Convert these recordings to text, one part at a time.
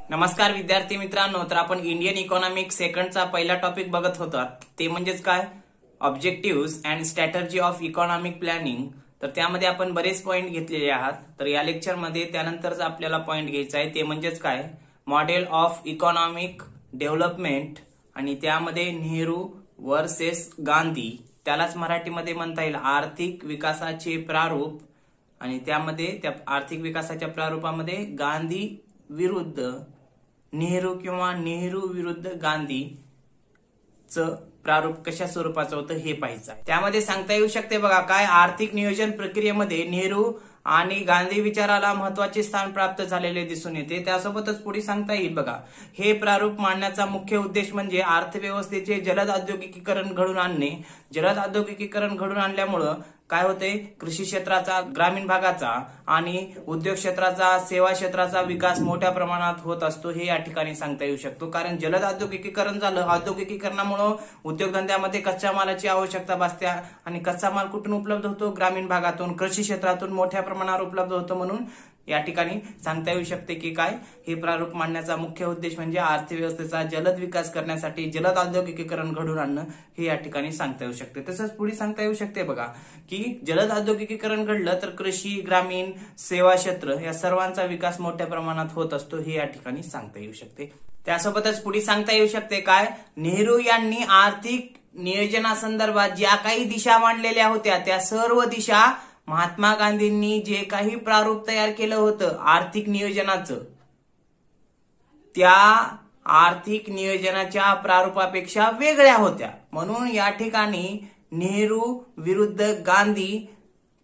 नमस्कार विद्यार्थी मित्रांनो, तर आपण इंडियन इकॉनॉमिक सेकंडचा पहिला टॉपिक बघत होतो, ते म्हणजेच काय objectives and strategy of economic planning. तर त्यामध्ये आपण बरेच पॉइंट घेतलेले आहात. तर या लेक्चरमध्ये त्यानंतरच आपल्याला पॉइंट घ्यायचा आहे, ते म्हणजेच काय मॉडेल ऑफ इकॉनॉमिक डेव्हलपमेंट, आणि त्यामध्ये नेहरू वर्सेस गांधी, त्यालाच मराठीमध्ये म्हणता येईल आर्थिक विकासाचे प्रारूप. आणि त्यामध्ये त्या आर्थिक विकासाच्या प्रारूपामध्ये गांधी विरुद्ध नेहरू किंवा नेहरू विरुद्ध गांधीचं प्रारूप कशा स्वरूपाचं होतं हे पाहायचं आहे. त्यामध्ये सांगता येऊ शकते बघा, काय आर्थिक नियोजन प्रक्रियेमध्ये नेहरू आणि गांधी विचाराला महत्वाचे स्थान प्राप्त झालेले दिसून येते. त्यासोबतच पुढे सांगता येईल बघा, हे प्रारूप मांडण्याचा मुख्य उद्देश म्हणजे अर्थव्यवस्थेचे जलद औद्योगिकीकरण घडून आणणे. जलद औद्योगिकीकरण घडून आणल्यामुळं काय होते, कृषी क्षेत्राचा, ग्रामीण भागाचा आणि उद्योग क्षेत्राचा, सेवा क्षेत्राचा विकास मोठ्या प्रमाणात होत असतो, हे या ठिकाणी सांगता येऊ शकतो. कारण जलद औद्योगिकीकरण झालं, औद्योगिकीकरणामुळे उद्योगधंद्यामध्ये कच्च्या मालाची आवश्यकता भासते आणि कच्चा माल कुठून उपलब्ध होतो, ग्रामीण भागातून, कृषी क्षेत्रातून मोठ्या प्रमाणावर उपलब्ध होतो. म्हणून या ठिकाणी सांगता येऊ शकते की काय हे प्रारूप मांडण्याचा मुख्य उद्देश म्हणजे अर्थव्यवस्थेचा जलद विकास करण्यासाठी जलद औद्योगिकीकरण घडून आणणं, हे या ठिकाणी सांगता येऊ शकते. तसंच पुढे सांगता येऊ शकते बघा की जलद औद्योगिकीकरण घडलं तर कृषी, ग्रामीण, सेवा क्षेत्र या सर्वांचा विकास मोठ्या प्रमाणात होत असतो, हे या ठिकाणी सांगता येऊ शकते. त्यासोबतच पुढे सांगता येऊ शकते काय नेहरू यांनी आर्थिक नियोजनासंदर्भात ज्या काही दिशा मांडलेल्या होत्या त्या सर्व दिशा महात्मा गांधींनी जे काही प्रारूप तयार केलं होतं आर्थिक नियोजनाचं, त्या आर्थिक नियोजनाच्या प्रारूपापेक्षा वेगळ्या होत्या. म्हणून या ठिकाणी नेहरू विरुद्ध गांधी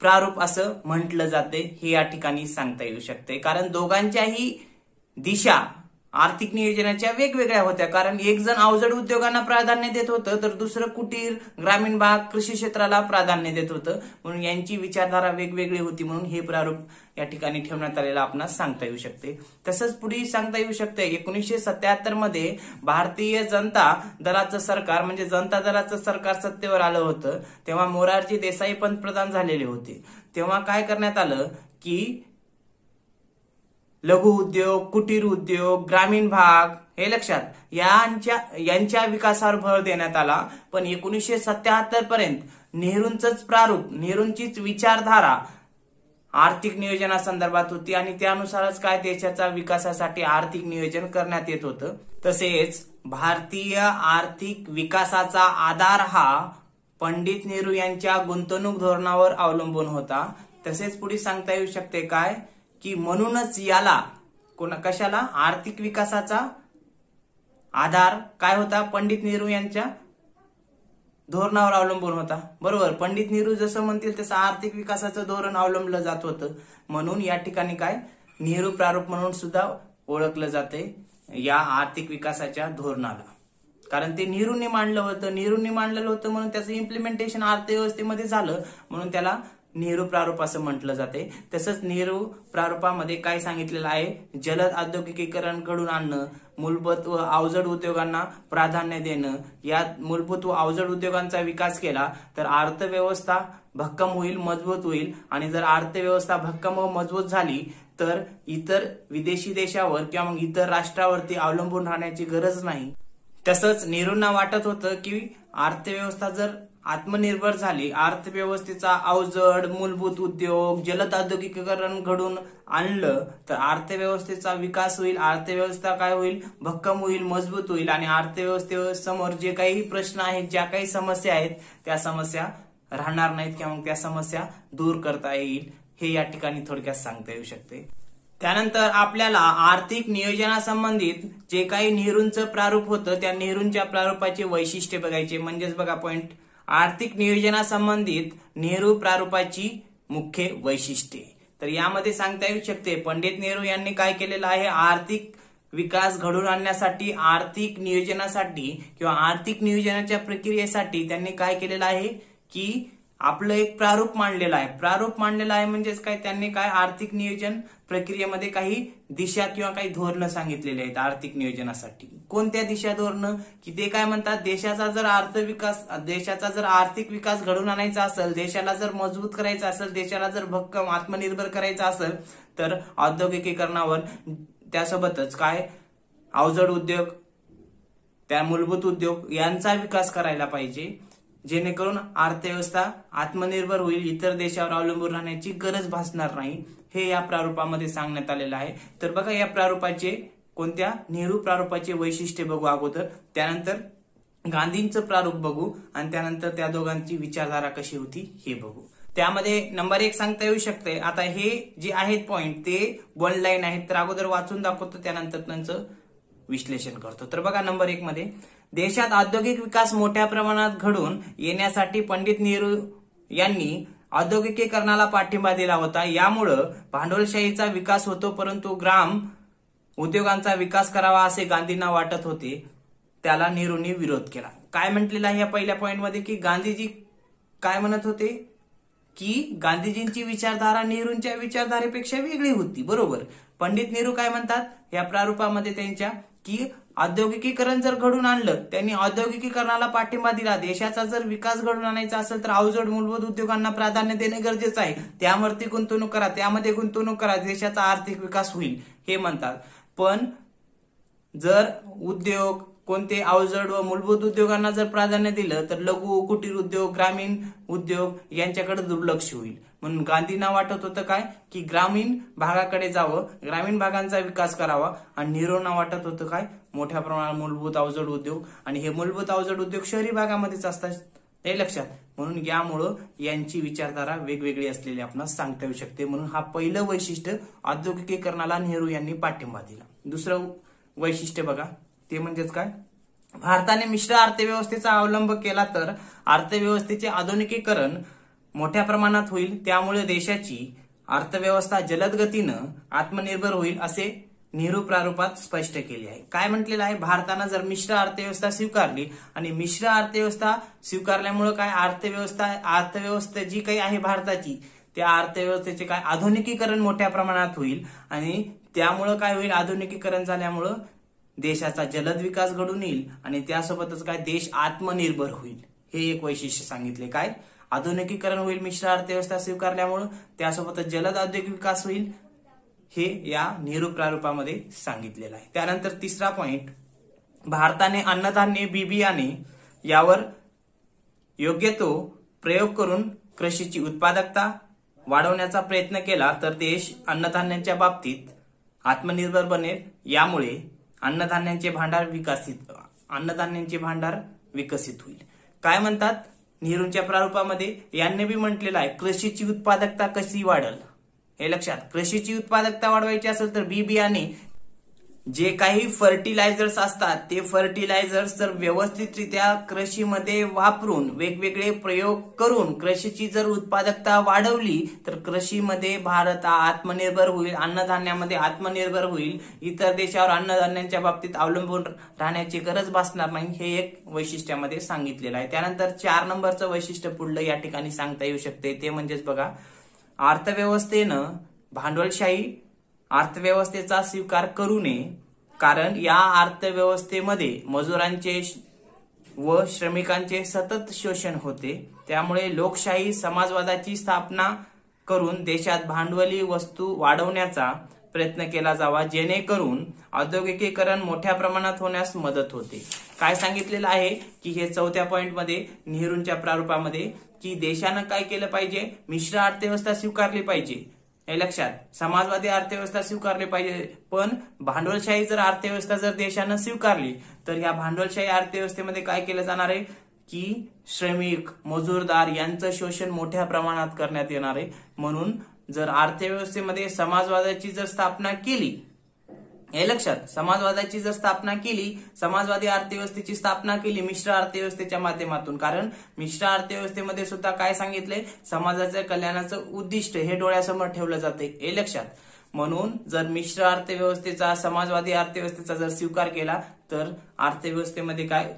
प्रारूप असं म्हटलं जाते, हे या ठिकाणी सांगता येऊ शकते. कारण दोघांच्याही दिशा आर्थिक नियोजनाच्या वेगवेगळ्या होत्या. कारण एक जण अवजड उद्योगांना प्राधान्य देत होतं, तर दुसरं कुटीर, ग्रामीण भाग, कृषी क्षेत्राला प्राधान्य देत होतं. म्हणून यांची विचारधारा वेगवेगळी होती. म्हणून हे प्रारूप या ठिकाणी ठेवण्यात आलेलं आपणास सांगता येऊ शकते. तसंच पुढे सांगता येऊ शकते 1977 मध्ये भारतीय जनता दलाचं सरकार म्हणजे जनता दलाचं सरकार सत्तेवर आलं होतं. तेव्हा मोरारजी देसाई पंतप्रधान झालेले होते. तेव्हा काय करण्यात आलं की लघु उद्योग, कुटीर उद्योग, ग्रामीण भाग, हे लक्षात यांच्या विकासावर भर देण्यात आला. पण 1977 पर्यंत नेहरूंचंच प्रारूप, नेहरूंचीच विचारधारा आर्थिक नियोजनासंदर्भात होती आणि त्यानुसारच काय देशाच्या विकासासाठी आर्थिक नियोजन करण्यात येत होतं. तसेच भारतीय आर्थिक विकासाचा आधार हा पंडित नेहरू यांच्या गुंतवणूक धोरणावर अवलंबून होता. तसेच पुढे सांगता येऊ शकते काय की म्हणूनच याला कशाला आर्थिक विकासाचा आधार काय होता, पंडित नेहरू यांच्या धोरणावर अवलंबून होता. बरोबर, पंडित नेहरू जसं म्हणतील तसं आर्थिक विकासाचं धोरण अवलंबलं जात होतं. म्हणून या ठिकाणी काय नेहरू प्रारूप म्हणून सुद्धा ओळखलं जाते या आर्थिक विकासाच्या धोरणाला. कारण ते नेहरूंनी मांडलं होतं म्हणून त्याचं इम्प्लिमेंटेशन अर्थव्यवस्थेमध्ये झालं, म्हणून त्याला नेहरू प्रारूप असं म्हटलं जाते. तसंच नेहरू प्रारूपामध्ये काय सांगितलेलं आहे, जलद औद्योगिकीकरण घडून आणणं, मूलभूत व अवजड उद्योगांना प्राधान्य देणं. या मूलभूत व अवजड उद्योगांचा विकास केला तर अर्थव्यवस्था भक्कम होईल, मजबूत होईल. आणि जर अर्थव्यवस्था भक्कम व मजबूत झाली तर इतर विदेशी देशावर किंवा मग इतर राष्ट्रावरती अवलंबून राहण्याची गरज नाही. तसंच नेहरूंना वाटत होतं की अर्थव्यवस्था जर आत्मनिर्भर झाली, अर्थव्यवस्थेचा अवजड, मूलभूत उद्योग, जलद औद्योगिकीकरण घडून आणलं तर अर्थव्यवस्थेचा विकास होईल, अर्थव्यवस्था काय होईल, भक्कम होईल, मजबूत होईल. आणि अर्थव्यवस्थेसमोर जे काही प्रश्न आहेत, ज्या काही समस्या आहेत, त्या समस्या राहणार नाहीत किंवा त्या समस्या दूर करता येईल, हे या ठिकाणी थोडक्यात सांगता येऊ शकते. त्यानंतर आपल्याला आर्थिक नियोजनासंबंधित जे काही नेहरूंचं प्रारूप होतं त्या नेहरूंच्या प्रारूपाचे वैशिष्ट्य बघायचे. म्हणजेच बघा पॉइंट, आर्थिक नियोजनासंबंधित नेहरू प्रारूपाची मुख्य वैशिष्ट्ये. तर यामध्ये सांगता येऊ शकते पंडित नेहरू यांनी काय केलेलं आहे, आर्थिक विकास घडवून आणण्यासाठी, आर्थिक नियोजनासाठी किंवा आर्थिक नियोजनाच्या प्रक्रियेसाठी त्यांनी काय केलेलं आहे की आपलं एक प्रारूप मांडलेलं आहे. प्रारूप मांडलेलं आहे म्हणजेच काय, त्यांनी काय आर्थिक नियोजन प्रक्रियेमध्ये काही दिशा किंवा काही धोरणं सांगितलेले आहेत आर्थिक नियोजनासाठी. कोणत्या दिशा, धोरणं की ते काय म्हणतात, देशाचा जर आर्थिक विकास घडवून आणायचा असेल, देशाला जर मजबूत करायचा असेल, देशाला जर भक्कम आत्मनिर्भर करायचा असेल तर औद्योगिकीकरणावर, त्यासोबतच काय अवजड उद्योग, त्या मूलभूत उद्योग यांचा विकास करायला पाहिजे, जेणेकरून अर्थव्यवस्था आत्मनिर्भर होईल, इतर देशावर अवलंबून राहण्याची गरज भासणार नाही, हे या प्रारूपामध्ये सांगण्यात आलेलं आहे. तर बघा या प्रारूपाचे कोणत्या नेहरू प्रारूपाचे वैशिष्ट्य बघू अगोदर, त्यानंतर गांधींचं प्रारूप बघू आणि त्यानंतर त्या दोघांची विचारधारा कशी होती हे बघू. त्यामध्ये नंबर 1 सांगता येऊ शकते. आता हे जे आहेत पॉइंट ते 1 लाईन आहेत, तर अगोदर वाचून दाखवतो त्यानंतर त्यांचं विश्लेषण करतो. तर बघा नंबर 1 मध्ये, देशात औद्योगिक विकास मोठ्या प्रमाणात घडून येण्यासाठी पंडित नेहरू यांनी औद्योगिकीकरणाला पाठिंबा दिला होता. यामुळं भांडवलशाहीचा विकास होतो, परंतु ग्राम उद्योगांचा विकास करावा असे गांधींना वाटत होते. त्याला नेहरूंनी विरोध केला. काय म्हटलेलं आहे या पहिल्या पॉइंटमध्ये की गांधीजी काय म्हणत होते की गांधीजींची विचारधारा नेहरूंच्या विचारधारेपेक्षा वेगळी होती. बरोबर. पंडित नेहरू काय म्हणतात या प्रारूपामध्ये त्यांच्या की औद्योगिकीकरण जर घडून आणलं, त्यांनी औद्योगिकीकरणाला पाठिंबा दिला. देशाचा जर विकास घडून आणायचा असेल तर अवजड मूलभूत उद्योगांना प्राधान्य देणे गरजेचं आहे. त्यावरती गुंतवणूक करा, त्यामध्ये गुंतवणूक करा, देशाचा आर्थिक विकास होईल हे म्हणतात. पण जर उद्योग कोणते अवजड व मूलभूत उद्योगांना जर प्राधान्य दिलं तर लघु कुटीर उद्योग, ग्रामीण उद्योग यांच्याकडे दुर्लक्ष होईल. म्हणून गांधींना वाटत होतं काय की ग्रामीण भागाकडे जावं, ग्रामीण भागांचा विकास करावा, आणि नेहरूंना वाटत होतं काय मोठ्या प्रमाणात मूलभूत अवजड उद्योग, आणि हे मूलभूत अवजड उद्योग शहरी भागामध्येच असतात हे लक्षात. म्हणून यामुळं यांची विचारधारा वेगवेगळी असलेली आपणास सांगता येऊ शकते. म्हणून हा पहिलं वैशिष्ट्य, औद्योगिकीकरणाला नेहरू यांनी पाठिंबा दिला. दुसरं वैशिष्ट्य बघा ते म्हणजेच काय, भारताने मिश्र अर्थव्यवस्थेचा अवलंब केला तर अर्थव्यवस्थेचे आधुनिकीकरण मोठ्या प्रमाणात होईल. त्यामुळे देशाची अर्थव्यवस्था जलद गतीनं आत्मनिर्भर होईल असे नेहरू प्रारूपात स्पष्ट केले आहे. काय म्हटलेलं आहे, भारतानं जर मिश्र अर्थव्यवस्था स्वीकारली आणि मिश्र अर्थव्यवस्था स्वीकारल्यामुळे काय अर्थव्यवस्था जी काही आहे भारताची, त्या अर्थव्यवस्थेचे काय आधुनिकीकरण मोठ्या प्रमाणात होईल, आणि त्यामुळं काय होईल, आधुनिकीकरण झाल्यामुळं देशाचा जलद विकास घडून येईल आणि त्यासोबतच काय देश आत्मनिर्भर होईल. हे एक वैशिष्ट्य सांगितले. काय आधुनिकीकरण होईल मिश्र अर्थव्यवस्था स्वीकारल्यामुळे, त्यासोबतच जलद औद्योगिक विकास होईल, हे या नेहरू प्रारूपामध्ये सांगितलेलं आहे. त्यानंतर तिसरा पॉइंट, भारताने अन्नधान्य, बी बियाणे यावर योग्य तो प्रयोग करून कृषीची उत्पादकता वाढवण्याचा प्रयत्न केला तर देश अन्नधान्यांच्या बाबतीत आत्मनिर्भर बनेल. यामुळे अन्नधान्यांचे भांडार विकसित होईल. काय म्हणतात नेहरूंच्या प्रारूपामध्ये, यांनी बी म्हटलेलं आहे कृषीची उत्पादकता कशी वाढेल हे लक्षात. कृषीची उत्पादकता वाढवायची असेल तर बी बियाणे जे काही फर्टिलायझर्स असतात ते फर्टिलायझर्स तर व्यवस्थितरित्या कृषीमध्ये वापरून वेगवेगळे प्रयोग करून कृषीची जर उत्पादकता वाढवली तर कृषीमध्ये भारत आत्मनिर्भर होईल, अन्नधान्यामध्ये आत्मनिर्भर होईल, इतर देशावर अन्नधान्यांच्या बाबतीत अवलंबून राहण्याची गरज भासणार नाही. हे एक वैशिष्ट्यामध्ये सांगितलेलं आहे. त्यानंतर 4 नंबरचं वैशिष्ट्य पुढलं या ठिकाणी सांगता येऊ शकते. ते म्हणजेच बघा, अर्थव्यवस्थेनं भांडवलशाही अर्थव्यवस्थेचा स्वीकार करू नये, कारण या अर्थव्यवस्थेमध्ये मजुरांचे व श्रमिकांचे सतत शोषण होते. त्यामुळे लोकशाही समाजवादाची स्थापना करून देशात भांडवली वस्तू वाढवण्याचा प्रयत्न केला जावा, जेणेकरून औद्योगिकीकरण मोठ्या प्रमाणात होण्यास मदत होते. काय सांगितलेलं आहे की हे 4थ्या पॉइंटमध्ये नेहरूंच्या प्रारूपामध्ये की देशानं काय केलं पाहिजे, मिश्र अर्थव्यवस्था स्वीकारली पाहिजे हे लक्षात, समाजवादी अर्थव्यवस्था स्वीकारली पाहिजे. पण भांडवलशाही जर अर्थव्यवस्था जर देशानं स्वीकारली तर या भांडवलशाही अर्थव्यवस्थेमध्ये काय केलं जाणार आहे की श्रमिक, मजूरदार यांचं शोषण मोठ्या प्रमाणात करण्यात येणार आहे. म्हणून जर अर्थव्यवस्थेमध्ये समाजवादाची जर स्थापना केली हे लक्षात, समाजवादाची जर स्थापना केली, समाजवादी अर्थव्यवस्थेची स्थापना केली मिश्र अर्थव्यवस्थेच्या माध्यमातून, कारण मिश्र अर्थव्यवस्थेमध्ये सुद्धा काय सांगितले, समाजाच्या कल्याणाचं उद्दिष्ट हे डोळ्यासमोर ठेवलं जाते हे लक्षात. म्हणून जर मिश्र अर्थव्यवस्थेचा, समाजवादी अर्थव्यवस्थेचा जर स्वीकार केला तर अर्थव्यवस्थेमध्ये काय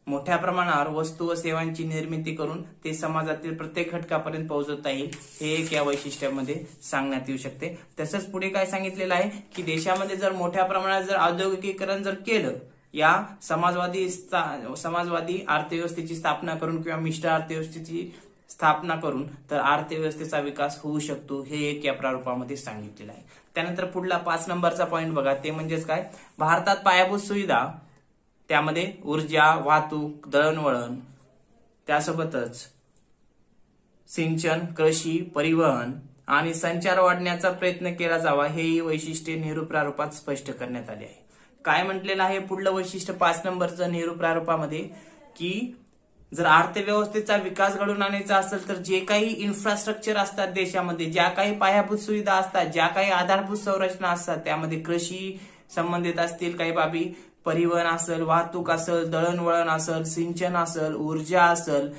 मोठ्या प्रमाणावर वस्तू व सेवांची निर्मिती करून ते समाजातील प्रत्येक घटकापर्यंत पोहोचवता येईल. हे एक या वैशिष्ट्यामध्ये सांगण्यात येऊ शकते. तसंच पुढे काय सांगितलेलं आहे की देशामध्ये जर मोठ्या प्रमाणात जर औद्योगिकीकरण जर केलं, या समाजवादी अर्थव्यवस्थेची स्थापना करून किंवा मिश्र अर्थव्यवस्थेची स्थापना करून तर अर्थव्यवस्थेचा विकास होऊ शकतो. हे एक या प्रारूपामध्ये सांगितलेलं आहे. त्यानंतर पुढला 5 नंबरचा पॉइंट बघा, ते म्हणजेच काय, भारतात पायाभूत सुविधा, त्यामध्ये ऊर्जा, वाहतूक, दळणवळण, त्यासोबतच सिंचन, कृषी, परिवहन आणि संचार वाढण्याचा प्रयत्न केला जावा, हेही वैशिष्ट्ये नेहरू प्रारूपात स्पष्ट करण्यात आले आहे. काय म्हटलेलं आहे पुढलं वैशिष्ट्य 5 नंबरचं नेहरू प्रारूपामध्ये, की जर अर्थव्यवस्थेचा विकास घडवून आणायचा असेल तर जे काही इन्फ्रास्ट्रक्चर असतात देशामध्ये, ज्या काही पायाभूत सुविधा असतात, ज्या काही आधारभूत संरचना असतात, त्यामध्ये कृषी संबंधित असतील काही बाबी, परिवहन असेल, वाहतूक असेल, दळणवळण असेल, सिंचन असेल, ऊर्जा असेल,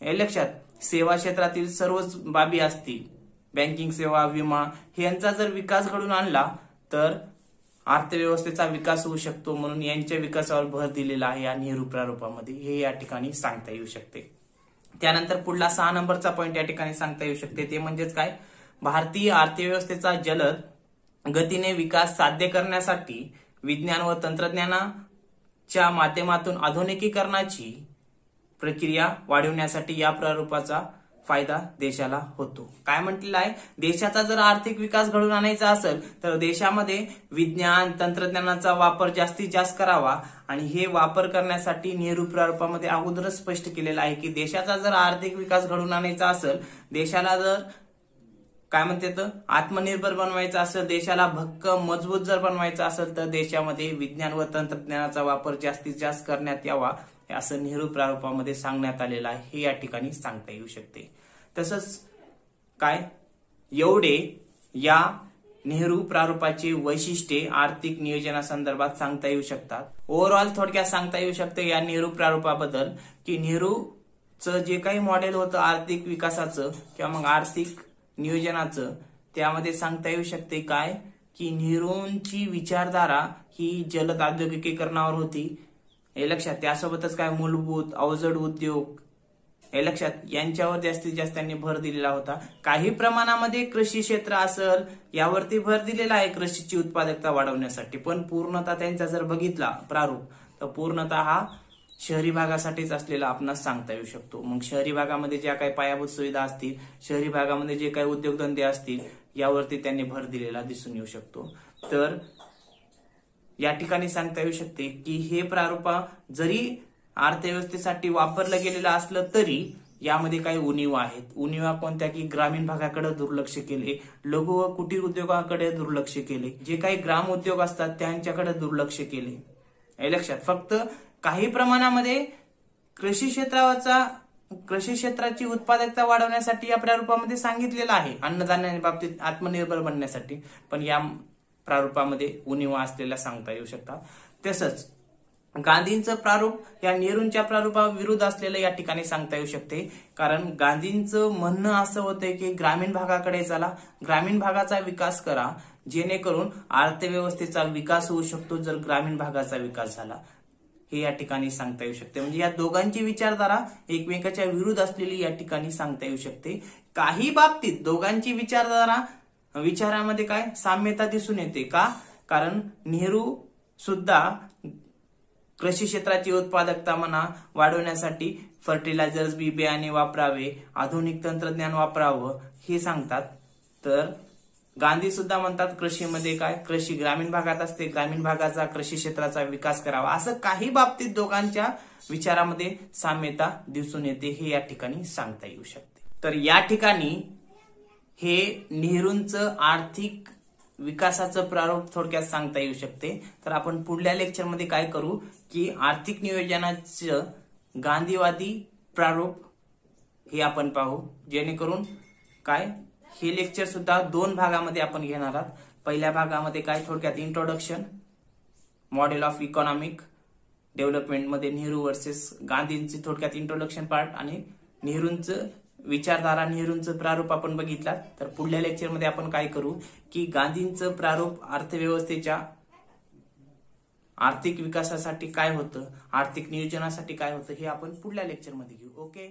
हे लक्षात, सेवा क्षेत्रातील सर्वच बाबी असतील, बँकिंग सेवा, विमा, यांचा जर विकास घडून आणला तर अर्थव्यवस्थेचा विकास होऊ शकतो. म्हणून यांच्या विकासावर भर दिलेला आहे या नेहरू प्रारूपामध्ये, हे या ठिकाणी सांगता येऊ शकते. त्यानंतर पुढला 6 नंबरचा पॉइंट या ठिकाणी सांगता येऊ शकते, ते म्हणजेच काय, भारतीय अर्थव्यवस्थेचा जलद गतीने विकास साध्य करण्यासाठी विज्ञान व तंत्रज्ञानाच्या माध्यमातून आधुनिकीकरणाची प्रक्रिया वाढवण्यासाठी या प्रारूपाचा फायदा देशाला होतो. काय म्हटलेलं आहे, देशाचा जर आर्थिक विकास घडवून आणायचा असेल तर देशामध्ये विज्ञान तंत्रज्ञानाचा वापर जास्तीत जास्त करावा, आणि हे वापर करण्यासाठी नेहरू प्रारूपामध्ये अगोदरच स्पष्ट केलेलं आहे की देशाचा जर आर्थिक विकास घडवून आणायचा असेल, देशाला जर काय म्हणते आत्मनिर्भर बनवायचं असेल, देशाला भक्कम मजबूत जर बनवायचं असेल तर देशामध्ये विज्ञान व तंत्रज्ञानाचा वापर जास्तीत जास्त करण्यात यावा, असं नेहरू प्रारूपामध्ये सांगण्यात आलेलं आहे, हे या ठिकाणी सांगता येऊ शकते. तसंच काय, एवढे या नेहरू प्रारूपाचे वैशिष्ट्ये आर्थिक नियोजनासंदर्भात सांगता येऊ शकतात. ओव्हरऑल थोडक्यात सांगता येऊ शकते या नेहरू प्रारूपाबद्दल की नेहरूचं जे काही मॉडेल होतं आर्थिक विकासाचं किंवा मग आर्थिक नियोजनाचं, त्यामध्ये सांगता येऊ शकते काय, की नेहरूंची विचारधारा ही जलद औद्योगिकीकरणावर होती, हे लक्षात. त्यासोबतच काय, मूलभूत अवजड उद्योग, हे लक्षात, यांच्यावर जास्तीत जास्त त्यांनी भर दिलेला होता. काही प्रमाणामध्ये कृषी क्षेत्र असेल यावरती भर दिलेला आहे कृषीची उत्पादकता वाढवण्यासाठी, पण पूर्णतः त्यांचा जर बघितला प्रारूप तर पूर्णतः हा शहरी भागासाठीच असलेला आपणास सांगता येऊ शकतो. मग शहरी भागामध्ये ज्या काही पायाभूत सुविधा असतील, शहरी भागामध्ये जे काही उद्योगधंदे असतील, यावरती त्यांनी भर दिलेला दिसून येऊ शकतो. तर या ठिकाणी सांगता येऊ शकते की हे प्रारूप जरी अर्थव्यवस्थेसाठी वापरलं गेलेलं असलं तरी यामध्ये काही उणीवा आहेत. उणीवा कोणत्या, की ग्रामीण भागाकडे दुर्लक्ष केले, लघु व कुटीर उद्योगाकडे दुर्लक्ष केले, जे काही ग्राम उद्योग असतात त्यांच्याकडे दुर्लक्ष केले, हे लक्षात. फक्त काही प्रमाणामध्ये कृषी क्षेत्राची उत्पादकता वाढवण्यासाठी या प्रारूपामध्ये सांगितलेलं आहे, अन्नधान्या बाबतीत आत्मनिर्भर बनण्यासाठी, पण या प्रारूपामध्ये उणीवा असलेल्या सांगता येऊ शकतात. तसंच गांधींचं प्रारूप या नेहरूंच्या प्रारूपाविरुद्ध असलेलं या ठिकाणी सांगता येऊ शकते, कारण गांधींचं म्हणणं असं होतं की ग्रामीण भागाकडे चला, ग्रामीण भागाचा विकास करा, जेणेकरून अर्थव्यवस्थेचा विकास होऊ शकतो जर ग्रामीण भागाचा विकास झाला, हे या ठिकाणी सांगता येऊ शकते. म्हणजे या दोघांची विचारधारा एकमेकाच्या विरुद्ध असलेली या ठिकाणी सांगता येऊ शकते. काही बाबतीत दोघांची विचारामध्ये काय साम्यता दिसून येते का, कारण नेहरू सुद्धा कृषी क्षेत्राची उत्पादकता वाढवण्यासाठी फर्टिलायझर्स, बी बियाणे वापरावे, आधुनिक तंत्रज्ञान वापरावं, हे सांगतात. तर गांधी सुद्धा म्हणतात कृषीमध्ये काय, कृषी ग्रामीण भागात असते, ग्रामीण भागाचा कृषी क्षेत्राचा विकास करावा, असं काही बाबतीत दोघांच्या विचारामध्ये साम्यता दिसून येते, हे या ठिकाणी सांगता येऊ शकते. तर या ठिकाणी हे नेहरूंचं आर्थिक विकासाचं प्रारूप थोडक्यात सांगता येऊ शकते. तर आपण पुढल्या लेक्चरमध्ये काय करू की आर्थिक नियोजनाचं गांधीवादी प्रारूप हे आपण पाहू, जेणेकरून काय हे लेक्चर सुद्धा 2 भागामध्ये आपण घेणार आहोत. पहिल्या भागामध्ये काय थोडक्यात introduction, model of economic development मध्ये नेहरू वर्सेस गांधींची थोडक्यात इंट्रोडक्शन पार्ट, आणि नेहरूंचं विचारधारा, नेहरूंचं प्रारूप आपण बघितला. तर पुढल्या लेक्चरमध्ये आपण काय करू की गांधींचं प्रारूप अर्थव्यवस्थेच्या आर्थिक विकासासाठी काय होतं, आर्थिक नियोजनासाठी काय होतं, हे आपण पुढल्या लेक्चरमध्ये घेऊ. ओके.